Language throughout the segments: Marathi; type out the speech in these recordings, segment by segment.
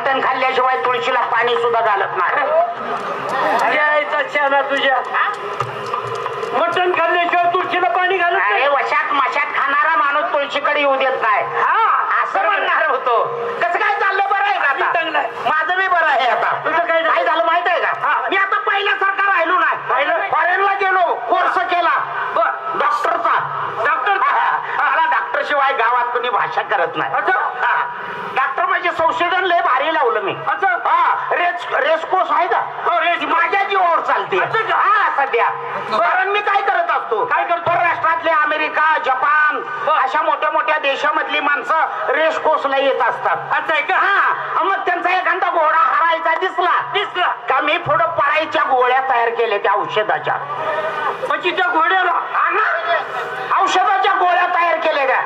मटण खाल्ल्याशिवाय तुळशीला पाणी सुद्धा घालत नाही. यायचा छाना तुझ्या मटण खाल्ल्याशिवाय तुळशीला पाणी घालत नाही. अरे वशात मशात खाणारा माणूस तुळशीकडे येऊ देत नाही. हा असं म्हणणार होतो. कसं काय चाललं? बरं आहे का आता? चांगलंय. माझं बी बरं आहे आता. तुझं काय काय झालं माहित आहे का? मी आता पहिल्यासारखा राहिलो नाही. फॉरेनला गेलो, कोर्स केला डॉक्टरचा. डॉक्टर मला डॉक्टर शिवाय गावात कोणी भाषा करत नाही. डॉक्टर म्हणजे संशोधन लय भारी लावलं मी. रेसकोर्स आहे का? माझ्या जीवावर चालते. हा सध्या. कारण मी काय करत असतो? काय करतो? परराष्ट्रातले अमेरिका, जपान अशा मोठ्या मोठ्या देशामधली माणसं रेसकोर्सला येत असतात. असं आहे का? हा मग त्यांचा एखादा घोडा हरायचा दिसला का मी पुढं पळायच्या गोळ्या तयार केल्या त्या औषधाच्या. म्हणजे त्या घोड्याला औषधाच्या गोळ्या तयार केल्या त्या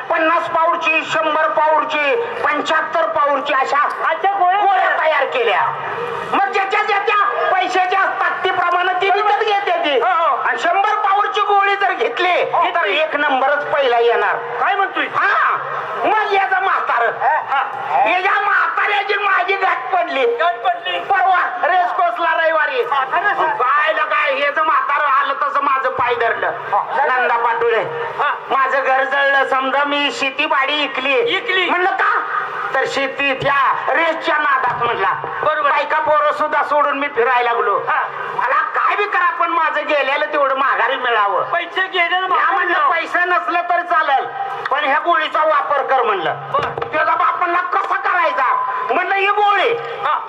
50 पाऊरची, 100 पाऊरची, 75 पाऊरची अशा गोळ्या तयार केल्या. मग ज्याच्या ज्याच्या पैशाच्या ताकदीप्रमाणे ती विकत घेते ती. आणि 100 पाऊरची गोळी जर घेतली तर 1 नंबरच पहिला येणार. काय म्हणतोय? हा मग याचा याच्या म्हाताऱ्याची माझी गाठ पडली परवा रेसकोर्सला रविवारी. काय हे जर म्हातारं आलं तसं माझं पाय धरलं. नंदा पाटोळे माझं घर जळलं. समजा मी शेतीबाडी इकली. म्हणलं का? तर शेती त्या रेसच्या नादात म्हणला. बरोबर. बायका पोरं सुद्धा सोडून मी फिरायला लागलो. मला काय बी करा पण माझं गेलेलं तेवढं माघारी मिळावं. पैसे गेलेलं म्हणलं पैसे नसलं तर चालेल पण ह्या गोळीचा वापर कर म्हणलं. त्याचा बाप म्हणला कसा करायचा? म्हणलं ही गोळी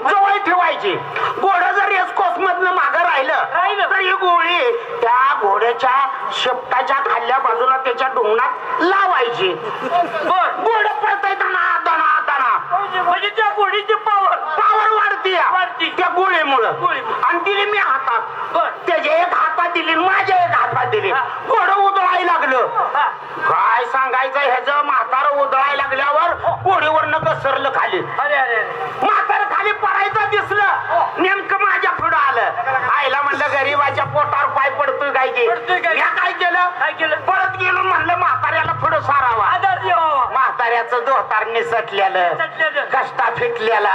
जवळ ठेवायची. घोडं जर रेसकोर्स मधनं मागं राहिलं तर ही गोळी त्या घोड्याच्या शेपटाच्या खाल्ल्या बाजूला त्याच्या डोंगणात लावायची. घोडं पळता येताना म्हणजे त्या घोडीची पावर वाढती त्या गोळीमुळं. आणि दिली मी हातात. त्याच्या एक हातात दिली, माझ्या एक हातात दिली. घोडं उधळायला लागलं. काय सांगायचं ह्याचं? म्हातारं उधळायला लागल्यावर घोडीवरनं घसरलं खाली. म्हातारं खाली पडायचं दिसलं. नेमकं माझ्या पुढं आलं. आईला म्हणलं गरीबाच्या पोटावर पाय पडतोय काय की. काय केलं? पळत गेलो. म्हणलं म्हाताऱ्याला पुढं सारावा. म्हाताऱ्याचं दोतार निसटलेलं, कष्टा फिटलेला.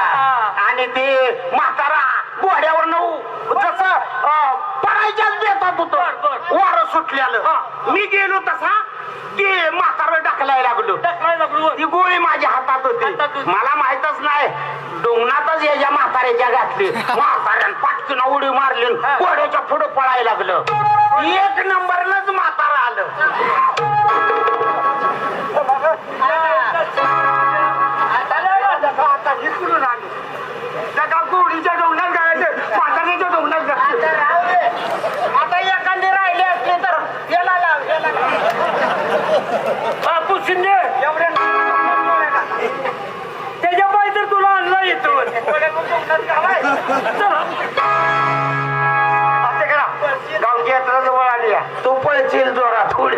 आणि ते म्हातारा घोड्यावरनं जसं पडायच्याच देतात होतं. वारं सुटलेलं. मी गेलो तसा ते म्हातारा ढकलायला लागलो. ती गोळी माझ्या हातात होती. मला माहितच नाही डोंगणातच याच्या म्हाताऱ्याच्या घातली. म्हाताऱ्यानं पाटकीनं उडी मारली. घोड्याच्या पुढे पळायला लागलं. 1 नंबरलाच म्हातारा आलं. आता इकडून आलो. त्या गोडीच्या डोंगणात घालायचं, म्हाताऱ्याच्या डोंगणात घालायचं. आता एखादी राहिली असली तर याला लाव. बापू शिंदे त्याच्या पाय तर तुला आणला येतो. गावची यात्रा जवळ आली. तू पळशील जोरात थोडी.